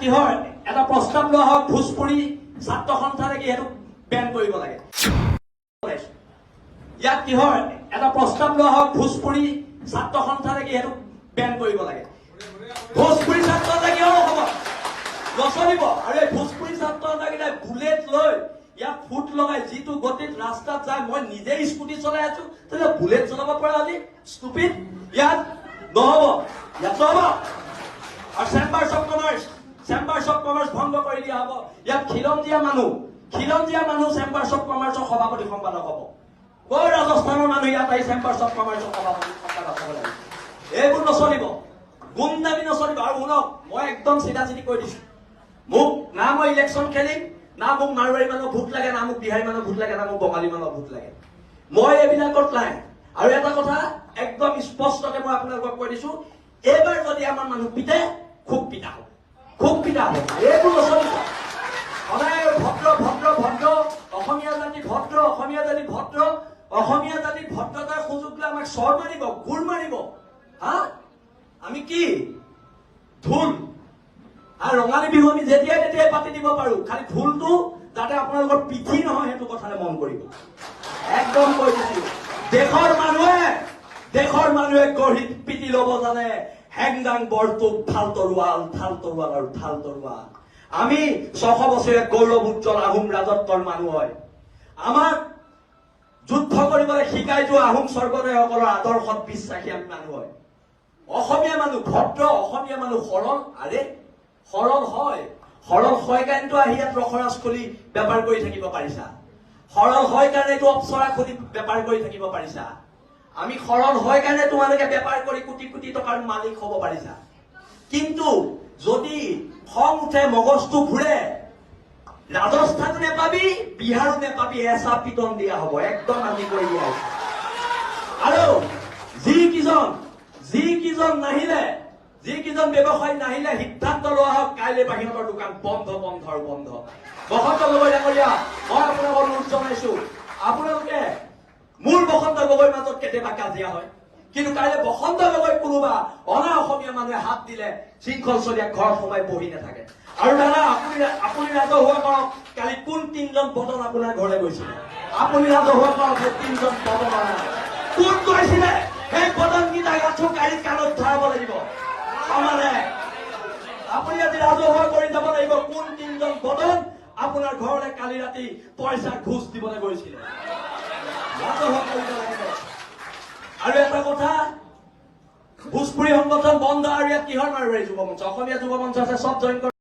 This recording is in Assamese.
কি হয় এটা প্ৰস্তাৱ লোৱা হওক ভোজপুৰী ছাত্ৰ সন্থা নেকি সেইটো বেন কৰিব লাগে। ইয়াত কি হয় এটা প্ৰস্তাৱ লোৱা হওক ভোজপুৰী ছাত্ৰ সন্থা নেকি সেইটো বেন কৰিব লাগে। ভোজপুৰী ছাত্ৰ কিয় নহ'ব নচলিব। আৰু এই ভোজপুৰী ছাত্ৰ সন্থাকেইটাই বুলেট লৈ ইয়াত ফুট লগাই যিটো গতিত ৰাস্তাত যায়, মই নিজে স্কুটি চলাই আছো, তেতিয়া বুলেট চলাব পৰা আজি ষ্টুপিড ইয়াত নহ'ব, ইয়াত নহ'ব। আৰু চেম্বাৰ্ছ অফ কমাৰ্চ ভংগ কৰি দিয়া হ'ব। ইয়াত খিলঞ্জীয়া মানুহ চেম্বাৰ্ছ অফ কমাৰ্চৰ সভাপতি সম্পাদক হ'ব। কৰ ৰাজস্থানৰ মানুহ ইয়াত আহি চেম্বাৰ্ছ অফ কমাৰ্চৰ সভাপতি সম্পাদক হ'ব লাগিব। এইবোৰ নচলিব, গুণ্ডামি নচলিব। আৰু শুনক, মই একদম চিধা চিধি কৈ দিছো, মোক না মই ইলেকশ্যন খেলিম, না মোক মাৰোৱাৰী মানুহ ভোট লাগে, না মোক বিহাৰী মানুহ ভোট লাগে, না মোক বঙালী মানুহ ভোট লাগে। মই এইবিলাকত নাই। আৰু এটা কথা একদম স্পষ্টকে মই আপোনালোকক কৈ দিছো, এইবাৰ যদি আমাৰ মানুহ পিতে খুব পিতা হ'ব, খুব পিতা হ'ব। এইবোৰ নচলিব। সদায় ভদ্ৰ অসমীয়া জাতি ভদ্ৰ, অসমীয়া জাতি ভদ্ৰতাৰ সুযোগ লৈ আমাক চৰ মাৰিব, গোৰ মাৰিব। হা আমি কি ঢোল আৰু ৰঙালী বিহু আমি যেতিয়াই তেতিয়াই পাতি দিব পাৰো, খালি ঢোলটো যাতে আপোনালোকৰ পিঠি নহয় সেইটো কথালে মন কৰিব। একদম কৈ দিছো, দেশৰ মানুহে গঢ়ি পিটি ল'ব জানে হেংদাং বৰটোপ ঠাল তৰোৱাল আৰু ঠাল তৰোৱাল। আমি 600 বছৰীয়া গৌৰৱ উজ্জ্বল আহোম ৰাজত্বৰ মানুহ হয়। আমাক যুদ্ধ কৰিবলৈ শিকাই যোৱা আহোম স্বৰ্গদেউসকলৰ আদৰ্শত বিশ্বাসী আমি মানুহ হয়। অসমীয়া মানুহ ভদ্ৰ, অসমীয়া মানুহ সৰল। আৰে সৰল হয় কাৰণেতো আহি ইয়াত ৰসৰাজ খুলি বেপাৰ কৰি থাকিব পাৰিছা। সৰল হয় কাৰণেতো অপ্সৰা খুলি বেপাৰ কৰি থাকিব পাৰিছা। আমি সৰল হয় কাৰণে তোমালোকে বেপাৰ কৰি কোটি কোটি টকাৰ মালিক হ'ব পাৰিছা। কিন্তু যদি খং উঠে, মগজটো ঘূৰে, ৰাজস্থানো নেপাবি, বিহাৰো নেপাবি, এচা পিটন দিয়া হ'ব। একদম আমি কৰি দিয়া হৈছে। আৰু যিকেইজন ব্যৱসায়ী নাহিলে সিদ্ধান্ত লোৱা হওক, কাইলৈ বাহিৰৰ দোকান বন্ধ। বসন্ত গগৈ ডাঙৰীয়া, মই আপোনাক অনুৰোধ জনাইছো, আপোনালোকে মোৰ বসন্ত গগৈৰ মাজত কেতিয়াবা কাজিয়া হয়, কিন্তু কাইলৈ বসন্ত গগৈ কোনোবা অনা অসমীয়া মানুহে হাত দিলে শৃংখল চলিয়া ঘৰত সোমাই বহি নাথাকে। আৰু দাদা আপুনি ৰাজহুৱা কৰক, কালি কোন 3জন বদন আপোনাৰ ঘৰলৈ গৈছিলে? আপুনি ৰাজহুৱা কৰক, 3জন বদন কোন গৈছিলে? সেই বদনকেইটাক আঁঠু গাড়ীত কাণত ধৰাব লাগিব সমানে। আপুনি আজি ৰাজহুৱা কৰি যাব লাগিব, কোন 3জন বদন আপোনাৰ ঘৰলৈ কালি ৰাতি পইচা ঘোষ দিবলৈ গৈছিলে। ৰাজহুৱা কৰিব লাগিব। আৰু এটা কথা, ভোজপুৰী সংগঠন বন্ধ। আৰু ইয়াত কিহৰ মাৰোৱাৰী যুৱ মঞ্চ? অসমীয়া যুৱ মঞ্চ আছে, চব জইন